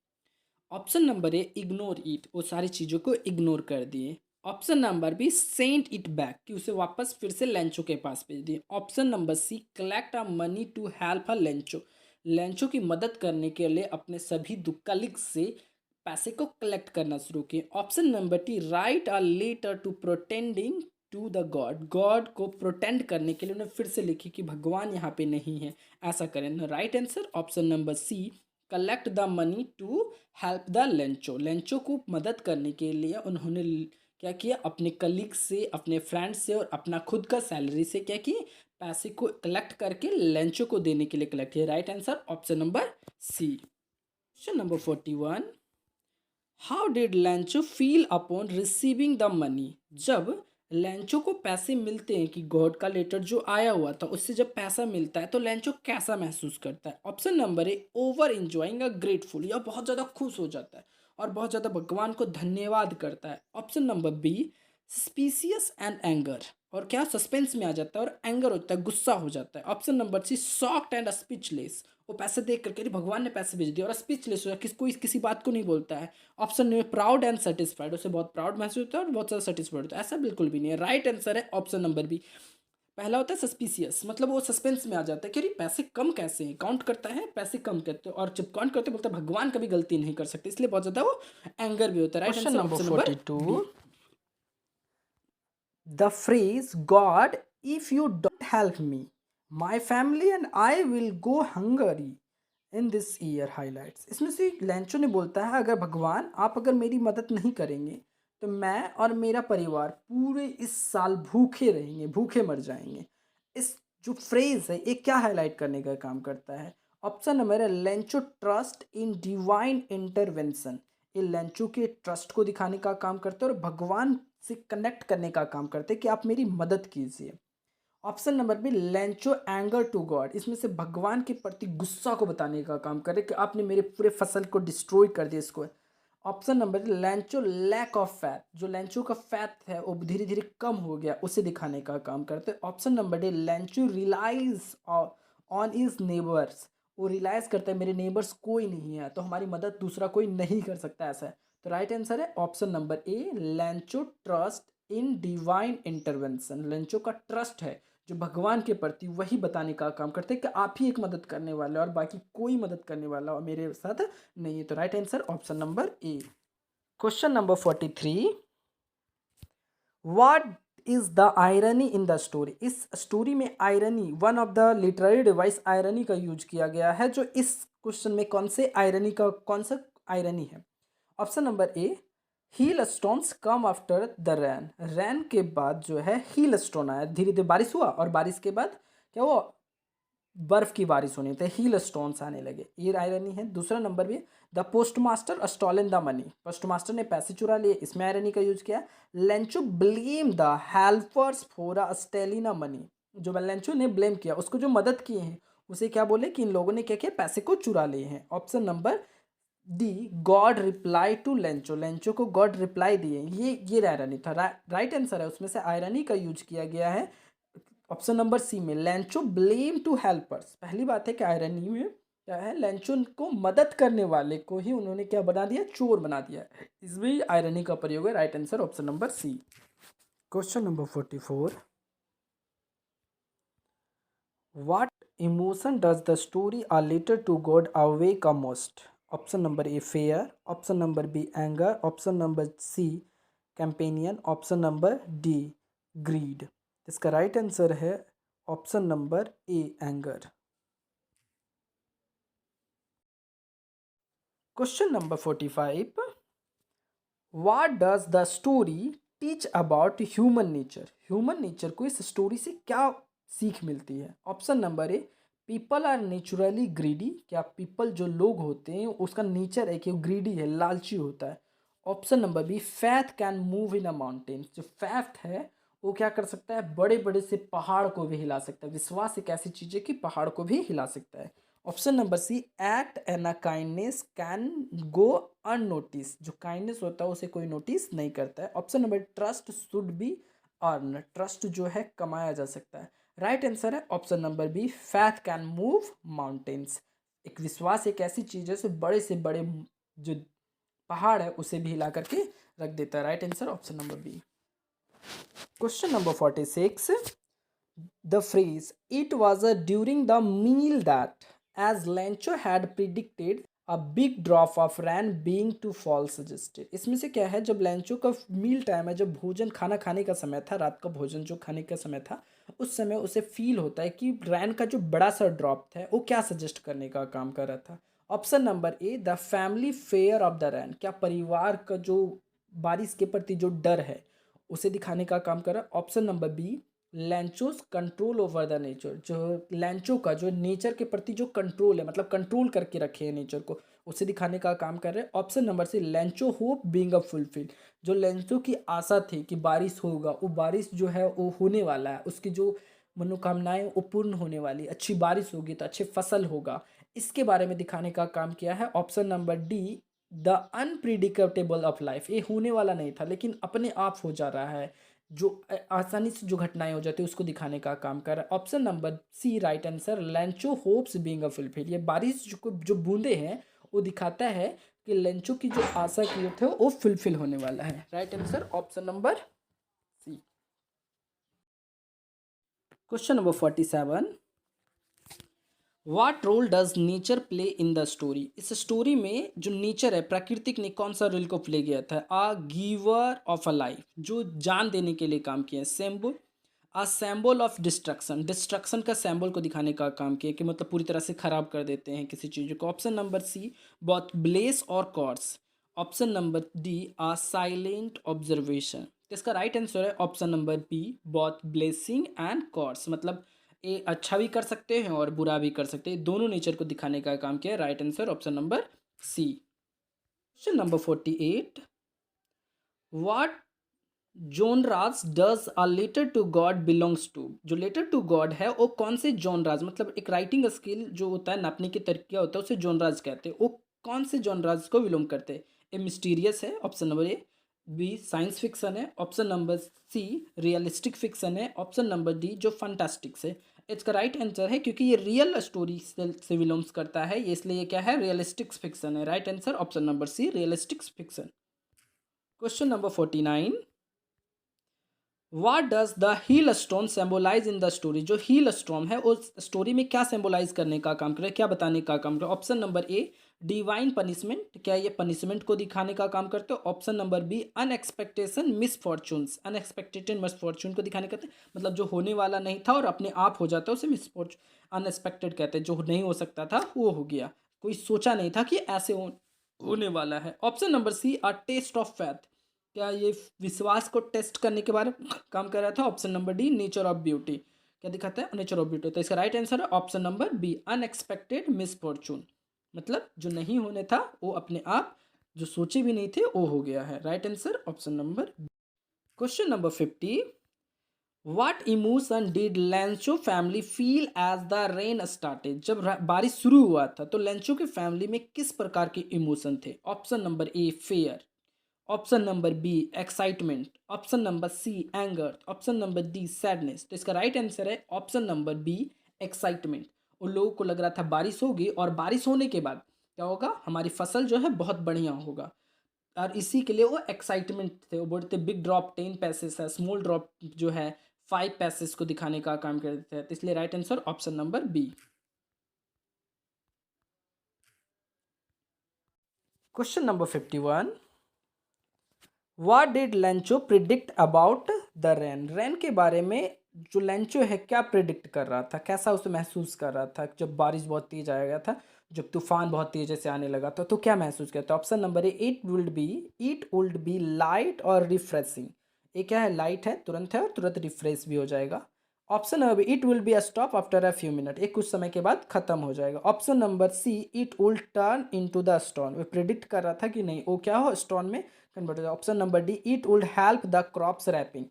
Option number A ignore it, वो सारी चीज़ों को इग्नोर कर दिए। Option number be sent it back, कि उसे वापस फिर से लेंचो के पास भेज दिए। Option number C collect a money to help a Lencho, Lencho की मदद करने के लिए अपने सभी कलीग से पैसे को कलेक्ट करना शुरू किए। Option number T write a letter to pretending to the God, God को प्रोटेंड करने के लिए उन्हें फिर से लिखी कि भगवान यहाँ पे नहीं है, ऐसा करें। Right answer option number C collect the money to help the Lencho, Lencho को मदद करने के लिए उन्होंने क्या किया, अपने कलीग से, अपने फ्रेंड से और अपना खुद का सैलरी से क्या किए, पैसे को कलेक्ट करके लेंचो को देने के लिए कलेक्ट किया। Right answer option number C. Question number 41, how did Lencho feel upon receiving the money, जब लेंचो को पैसे मिलते हैं कि गॉड का लेटर जो आया हुआ था उससे जब पैसा मिलता है तो लेंचो कैसा महसूस करता है। ऑप्शन नंबर ए ओवर इंजॉइंग अ ग्रेटफुल, या बहुत ज़्यादा खुश हो जाता है और बहुत ज़्यादा भगवान को धन्यवाद करता है। Option number be suspicious and anger, और क्या सस्पेंस में आ जाता है और एंगर होता है, गुस्सा हो जाता है। Option number C shocked and speechless, वो पैसे देख करके अरे भगवान ने पैसे भेज दिए और स्पीचलेस हो जाता है, कोई किसी बात को नहीं बोलता है। ऑप्शन में प्राउड एंड सेटिस्फाइड, उसे बहुत प्राउड महसूस होता है और बहुत ज़्यादा सेटिस्फाइड होता है, ऐसा बिल्कुल भी नहीं है। राइट आंसर है ऑप्शन नंबर बी। पहला होता है सस्पिशियस, मतलब वो सस्पेंस में आ जाता है कि अरे पैसे कम कैसे हैं, काउंट करता है पैसे कम करते और जब काउंट करते बोलता है भगवान कभी गलती नहीं कर सकते, इसलिए बहुत ज़्यादा वो एंगर भी होता है। Right answer option number 42, the phrase God if you don't help me my family and I will go Hungary in this year highlights, इसमें से लेंचो ने बोलता है अगर भगवान आप अगर मेरी मदद नहीं करेंगे तो मैं और मेरा परिवार पूरे इस साल भूखे रहेंगे, भूखे मर जाएंगे। इस जो फ्रेज है ये क्या हाईलाइट करने का काम करता है। ऑप्शन नंबर है Lencho trust in divine intervention, ये लेंचो के ट्रस्ट को दिखाने का काम करते हैं और भगवान से कनेक्ट करने का काम करते हैं कि आप मेरी मदद कीजिए। Option number B Lencho anger to God, इसमें से भगवान के प्रति गुस्सा को बताने का काम करे कि आपने मेरे पूरे फसल को डिस्ट्रॉय कर दिया इसको। Option number Lencho lack of faith, जो लेंचो का फैथ है वो धीरे धीरे कम हो गया उसे दिखाने का काम करते हैं। Option number D Lencho relies on his neighbours, वो रिलाइज करता है मेरे नेबर्स कोई नहीं है तो हमारी मदद दूसरा कोई नहीं कर सकता, ऐसा है। तो राइट आंसर है option number A Lencho trust in divine intervention, Lencho का ट्रस्ट है जो भगवान के प्रति वही बताने का काम करते हैं कि आप ही एक मदद करने वाले और बाकी कोई मदद करने वाला और मेरे साथ नहीं है। तो right answer option number A. Question number 43, what is the irony in the story, इस स्टोरी में irony, one of the literary device irony का यूज किया गया है, जो इस क्वेश्चन में कौन से आयरनी का, कौन सा आयरनी है। Option number A hail stones come after the rain, rain के बाद जो है हील स्टोन आया, धीरे धीरे बारिश हुआ और बारिश के बाद क्या हुआ, बर्फ की बारिश होनी थी, हील स्टोन्स आने लगे, ये आयरनी है। दूसरा नंबर भी the postmaster stolen the money, postmaster ने पैसे चुरा लिए, इसमें आयरनी का यूज किया। Lencho blame the helpers for a stealing money, जो लेंचो ने ब्लेम किया उसको जो मदद किए हैं उसे क्या बोले कि इन लोगों ने क्या किया, पैसे को चुरा लिए हैं। Option number D God reply to Lencho, Lencho को गॉड रिप्लाई दिए, ये आयरनी था। राइट आंसर है उसमें से आयरनी का यूज किया गया है ऑप्शन नंबर सी में लेंचो ब्लेम टू हेल्पर्स। पहली बात है कि आयरनी में क्या है, लेंचो को मदद करने वाले को ही उन्होंने क्या बना दिया, चोर बना दिया, इसमें आयरनी का प्रयोग है। Right answer option number C. Question number 44, what emotion does the story a letter to God awake a most. Option number A fear, option number B anger, option number C companion, option number D greed. इसका right answer है option number A anger. Question number 45, what does the story teach about human nature? Human nature को इस story से क्या सीख मिलती है? Option number A, people are naturally greedy. क्या पीपल जो लोग होते हैं उसका नेचर है कि वो ग्रीडी है, लालची होता है। Option number B, faith can move in a mountain. जो फैथ है वो क्या कर सकता है, बड़े बड़े से पहाड़ को भी हिला सकता है। विश्वास एक ऐसी चीज़ है कि पहाड़ को भी हिला सकता है। Option number C, act an a kindness can go unnoticed. जो काइंडनेस होता है उसे कोई नोटिस नहीं करता है। Option number, trust should be earn. Trust जो है कमाया जा सकता है। राइट आंसर है option number B, faith can move mountains. एक विश्वास एक ऐसी चीज़ है से बड़े जो पहाड़ है उसे भी हिला करके रख देता है। Right answer option number B. Question number 46, the phrase "it was a during the meal that, as Lancho had predicted, a big drop of rain being to fall suggested"। इसमें से क्या है, जब लैंचो का मील टाइम है, जब भोजन खाना खाने का समय था, रात का भोजन जो खाने का समय था, उस समय उसे फील होता है कि रैन का जो बड़ा सा ड्रॉप था वो क्या सजेस्ट करने का काम कर रहा था। Option number A, the family fear of the rain. क्या परिवार का जो बारिश के प्रति जो डर है उसे दिखाने का काम कर रहा है। Option number B, Lencho's control over the nature. जो लैंचो का जो नेचर के प्रति जो कंट्रोल है, मतलब कंट्रोल करके रखे हैं नेचर को, उसे दिखाने का काम कर रहे हैं। Option number C, Lencho hope being a fulfil. जो लैंचो की आशा थी कि बारिश होगा, वो बारिश जो है वो होने वाला है, उसकी जो मनोकामनाएं वो पूर्ण होने वाली, अच्छी बारिश होगी तो अच्छे फसल होगा, इसके बारे में दिखाने का काम किया है। Option number D, the unpredictable of life. ये होने वाला नहीं था लेकिन अपने आप हो जा रहा है, जो आसानी से जो घटनाएं हो जाती है उसको दिखाने का काम कर रहा है। Option number C right answer, Lencho hopes being a fulfil. ये बारिश जो बूंदे हैं वो दिखाता है कि लेंचो की जो आशा की थे वो फुलफिल होने वाला है। Right answer option number C. Question number 47, what role does nature play in the story? इस स्टोरी में जो नेचर है, प्राकृतिक ने कौन सा रोल को प्ले किया था? A giver of a life, जो जान देने के लिए काम किया है। Symbol, a symbol of destruction, destruction का सैम्बल को दिखाने का काम किया कि मतलब पूरी तरह से खराब कर देते हैं किसी चीज़ को। ऑप्शन नंबर सी, बहुत ब्लेस और कॉर्स। ऑप्शन नंबर डी, आ साइलेंट ऑब्जर्वेशन। तो इसका राइट आंसर है ऑप्शन नंबर बी, बहुत ब्लेसिंग एंड कॉर्स। मतलब ये अच्छा भी कर सकते हैं और बुरा भी कर सकते हैं, दोनों नेचर को दिखाने का काम किया है। Right answer option number C. Question number 48, what genre does a letter to God belongs to? जो लेटर टू गॉड है वो कौन से जोनराज, मतलब एक राइटिंग स्किल जो होता है, नापने की तरीका होता है, उसे जोनराज कहते हैं। वो कौन से जोनराज को बिलोंग करते हैं? ए मिस्टीरियस है, option number A. B, science fiction है। Option number C, realistic fiction है। ऑप्शन नंबर डी, जो फंटास्टिक्स है। इसका राइट आंसर है, क्योंकि ये रियल स्टोरी से बिलोंग्स करता है, ये इसलिए ये क्या है, रियलिस्टिक फिक्शन है। Right answer option number C, realistic fiction. Question number 49, what does the hail stone symbolize in the story? जो हील स्टोन है उस स्टोरी में क्या सिम्बोलाइज करने का काम करे, क्या बताने का काम करे? Option number A, divine punishment. क्या ये पनिशमेंट को दिखाने का काम करते हो? Option number B, unexpected misfortunes. Unexpected misfortune को दिखाने का, मतलब जो होने वाला नहीं था और अपने आप हो जाता है उसे मिसफॉर्चून, अनएक्सपेक्टेड कहते हैं। जो नहीं हो सकता था वो हो गया, कोई सोचा नहीं था कि ऐसे होने वाला है। Option number C, a test of faith. क्या ये विश्वास को टेस्ट करने के बारे में काम कर रहा था? Option number D, nature of beauty. क्या दिखाता है? Nature of beauty. तो इसका राइट आंसर है option number B, unexpected misfortune. मतलब जो नहीं होने था वो अपने आप, जो सोचे भी नहीं थे वो हो गया है। Right answer option number. Question number 50, what emotion did Lencho family feel as the rain started? जब बारिश शुरू हुआ था तो लेंचो की फैमिली में किस प्रकार के इमोशन थे? Option number A, fear. Option number B, excitement. Option number C, anger. Option number D, sadness. तो इसका राइट आंसर है ऑप्शन नंबर बी, एक्साइटमेंट। उन लोगों को लग रहा था बारिश होगी और बारिश होने के बाद क्या होगा, हमारी फसल जो है बहुत बढ़िया होगा, और इसी के लिए वो एक्साइटमेंट थे। वो बोलते बिग ड्रॉप 10 पैसेस है, स्मॉल ड्रॉप जो है 5 पैसेस को दिखाने का काम करते हैं। तो इसलिए right answer option number B. Question number 51, what did Lencho predict about the rain? Rain के बारे में जो लेंचो है क्या प्रिडिक्ट कर रहा था, कैसा उसे महसूस कर रहा था जब बारिश बहुत तेज आया गया था? जब तूफान बहुत तेज़ी से आने लगा तो क्या महसूस किया? तो option number A, it would be light और रिफ्रेशिंग। ये क्या है? लाइट है, तुरंत है और तुरंत रिफ्रेश भी हो जाएगा। Option number B, it will be a stop after a few minute, एक कुछ समय के बाद खत्म हो जाएगा। Option number C, it will turn into the stone, वो प्रिडिक्ट कर रहा था कि नहीं वो क्या हो, स्टोन में कन्वर्ट हो जाएगा। Option number D, it will help the crops wrapping.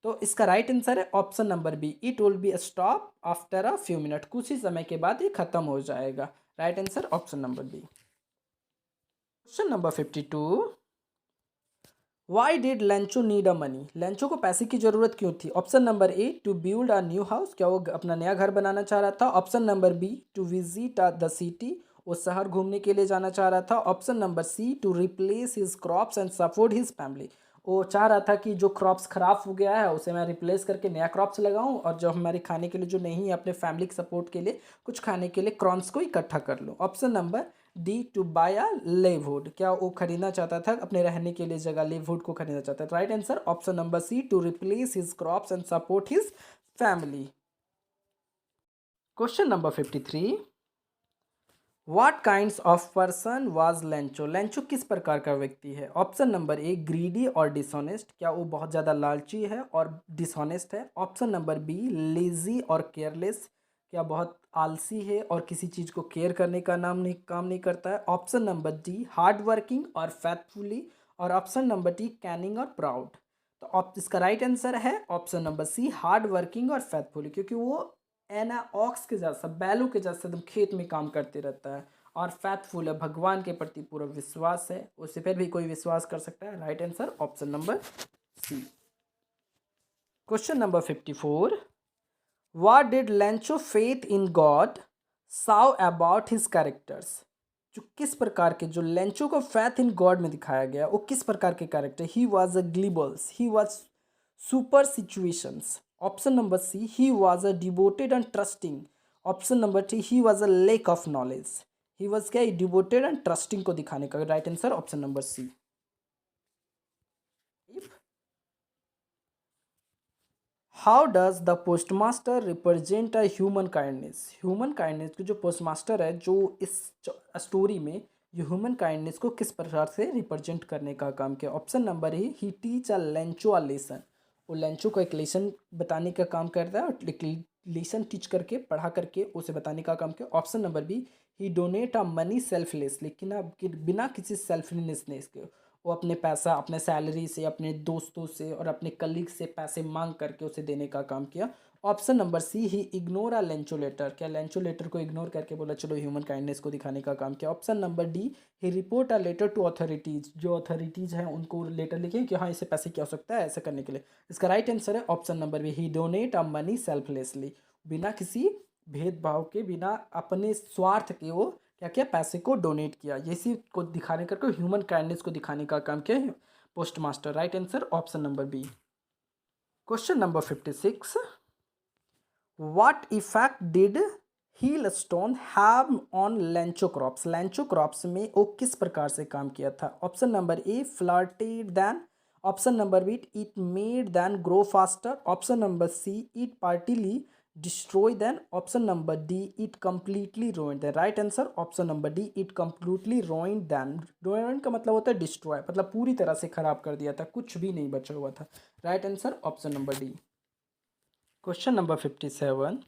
तो इसका राइट आंसर है option number B, it will be stop after a few minute, कुछ ही समय के बाद ये खत्म हो जाएगा। Right answer option number B. Question number 52, why did Lencho need a money, Lencho को पैसे की जरूरत क्यों थी? Option number A, to build a new house, क्या वो अपना नया घर बनाना चाह रहा था? Option number B, to visit the city, वो शहर घूमने के लिए जाना चाह रहा था? Option number C, to replace his crops and support his family, वो चाह रहा था कि जो क्रॉप्स खराब हो गया है उसे मैं रिप्लेस करके नया क्रॉप्स लगाऊं और जो हमारे खाने के लिए जो नहीं है अपने फैमिली के सपोर्ट के लिए कुछ खाने के लिए क्रॉप्स को इकट्ठा कर लूं? Option number D, to buy a livelihood, क्या वो खरीदना चाहता था अपने रहने के लिए जगह, लिवहुड को खरीदना चाहता था? Right answer option number C, to replace his crops and support his family. Question number 53, what kinds of person was Lencho, Lencho किस प्रकार का व्यक्ति है? ऑप्शन नंबर ए, ग्रीडी और डिसऑनेस्ट, क्या वो बहुत ज़्यादा लालची है और डिसऑनेस्ट है? ऑप्शन नंबर बी, लेजी और केयरलेस, क्या बहुत आलसी है और किसी चीज़ को केयर करने का काम नहीं करता है? Option number D, hard working और फैथफुली, और ऑप्शन नंबर डी, कैनिंग और प्राउड। तो इसका राइट आंसर है option number C, hard working और फैथफुली, क्योंकि वो एना ऑक्स के जैसा, बैलों के जैसा एकदम खेत में काम करते रहता है और फैथफुल है, भगवान के प्रति पूरा विश्वास है, उससे फिर भी कोई विश्वास कर सकता है। Right answer option number C. Question number 54, what did Lencho faith in God show about his characters, जो किस प्रकार के, जो लेंचो को फैथ इन गॉड में दिखाया गया वो किस प्रकार के character? He was a gullible, he was superstitious. Option number C, he was a devoted and trusting. Option number T, he was a lack of knowledge. He was क्या? Devoted and trusting को दिखाने का। Right answer option number C. How does the postmaster represent a human kindness, human kindness की जो postmaster है जो इस story में जो ह्यूमन काइंडनेस को किस प्रकार से रिप्रेजेंट करने का काम किया? Option number A, he teach a Lencho a lesson, वो लेंचो को एक लेसन बताने का काम करता है और एक लेसन टीच करके पढ़ा करके उसे बताने का काम किया। Option number B, he donate a money selfless, लेकिन बिना किसी सेल्फलेसनेस के वो अपने पैसा अपने सैलरी से, अपने दोस्तों से और अपने कलीग से पैसे मांग करके उसे देने का काम किया। ऑप्शन नंबर सी, ही इग्नोर अ लेंचो लेटर, क्या लेंचो लेटर को इग्नोर करके बोला चलो ह्यूमन काइंडनेस को दिखाने का काम किया? Option number D, he report a letter to authorities, जो अथॉरिटीज हैं उनको लेटर लिखे कि हाँ इसे पैसे की आवश्यकता है ऐसा करने के लिए। इसका राइट आंसर है option number B, he donate a money selflessly, बिना किसी भेदभाव के, बिना अपने स्वार्थ के वो क्या क्या पैसे को डोनेट किया। इसी को दिखाने करके ह्यूमन काइंडनेस को दिखाने का काम किया postmaster. Right answer option number B. Question number 56, what effect did hail stone have on Lencho crops, Lencho crops में वो किस प्रकार से काम किया था? Option number A, flattened them. Option number B, it made them grow faster. Option number C, it partially destroy them. Option number D, it completely ruined them. Right answer option number D, it completely ruined them. रोइंड का मतलब होता है destroy, मतलब पूरी तरह से खराब कर दिया था, कुछ भी नहीं बचा हुआ था। Right answer option number D. Question number 57,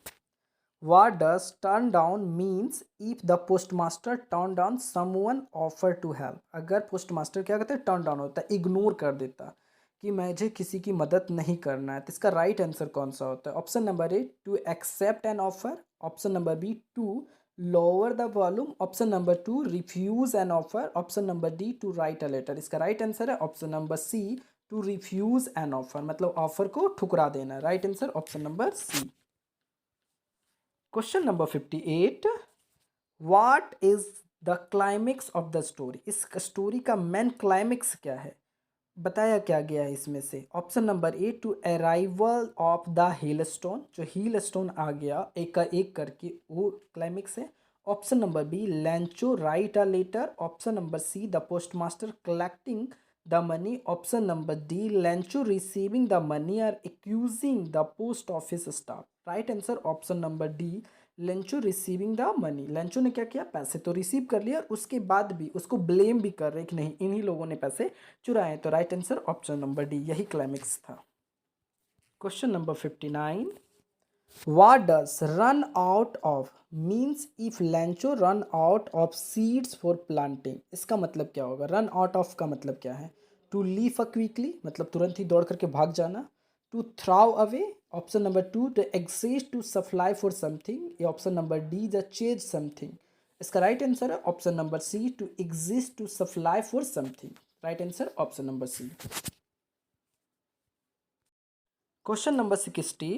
what does turn down means if the postmaster turn down someone offer to help, अगर पोस्टमास्टर क्या कहते हैं, टर्न डाउन होता है, इग्नोर कर देता कि मुझे किसी की मदद नहीं करना है, तो इसका राइट आंसर कौन सा होता है? Option number A, to accept an offer. Option number B, to lower the volume. Option number two, refuse an offer. Option number D, to write a letter. इसका राइट आंसर है option number C, to refuse an offer, मतलब offer को ठुकरा देना। Right answer option number C. Question number 58, what is the climax of the story, इस स्टोरी का main climax क्या है, बताया क्या गया है इसमें से? Option number A, to arrival of the hail stone, जो हील स्टोन आ गया एक का एक करके, वो क्लाइमेक्स है। Option number B, Lencho write a letter. Option number C, the postmaster collecting the money. Option number D, Lencho receiving the money और accusing the post office staff. Right answer option number D, Lencho receiving the money, Lencho ने क्या किया, पैसे तो receive कर लिया और उसके बाद भी उसको ब्लेम भी कर रहे कि नहीं इन्हीं लोगों ने पैसे चुराए। तो right answer option number D, यही क्लाइमेक्स था। Question number 59, what does run out of means if Lancho run out of seeds for planting? इसका मतलब क्या होगा, run out of का मतलब क्या है, to leave a quickly मतलब तुरंत ही दौड़ करके भाग जाना, to throw away option number 2, to exist to supply for something, या option number D the chase something। इसका राइट आंसर है option number C, to exist to supply for something। Right answer option number C. Question number 60,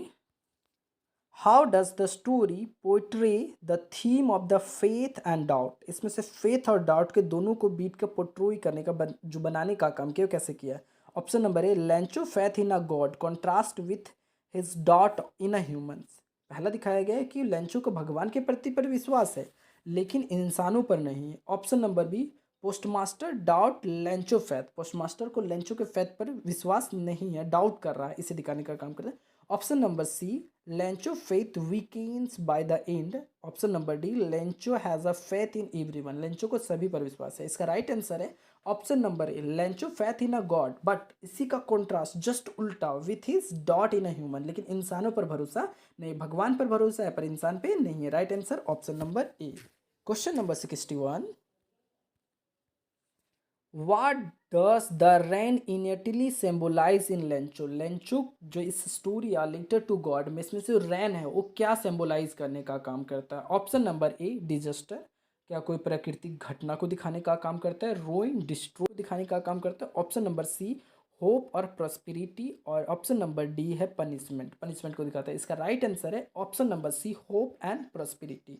how does the story portray the theme of the faith and doubt? इसमें से faith और doubt के दोनों को beat कर पोर्ट्रोई करने का जो बनाने का काम किया, कैसे किया है? Option number A, Lencho faith in a God contrast with his doubt in a humans. पहला दिखाया गया है कि लेंचो को भगवान के प्रति पर विश्वास है लेकिन इंसानों पर नहीं है। Option number B, postmaster doubt Lencho faith, postmaster को लेंचो के फेथ पर विश्वास नहीं है, डाउट कर रहा है, इसे दिखाने का काम करता है। Option number C, Lencho faith weakens by the end. Option number D, Lencho has a faith in everyone, Lencho को सभी पर विश्वास है। इसका राइट आंसर है option number A, Lencho faith in a God but इसी का कॉन्ट्रास्ट जस्ट उल्टा, with his doubt in a human, लेकिन इंसानों पर भरोसा नहीं, भगवान पर भरोसा है पर इंसान पे नहीं है। Right answer option number A. Question number 61, What does the rain innately symbolize in Lencho? Lencho जो इस स्टोरी या लेटर टू गॉड में इसमें से रैन है वो क्या सिंबलाइज करने का काम करता है? ऑप्शन नंबर ए, डिजास्टर, क्या कोई प्राकृतिक घटना को दिखाने का काम करता है? रोइन, डिस्ट्रॉय दिखाने का काम करता है? ऑप्शन नंबर सी, होप और प्रॉस्पेरिटी, और ऑप्शन नंबर डी है पनिशमेंट, पनिशमेंट को दिखाता है। इसका राइट आंसर है option number C, hope and prosperity.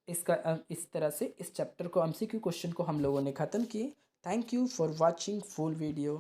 इसका इस तरह से इस चैप्टर को एमसीक्यू क्वेश्चन को हम लोगों ने ख़त्म किए। Thank you for watching full video.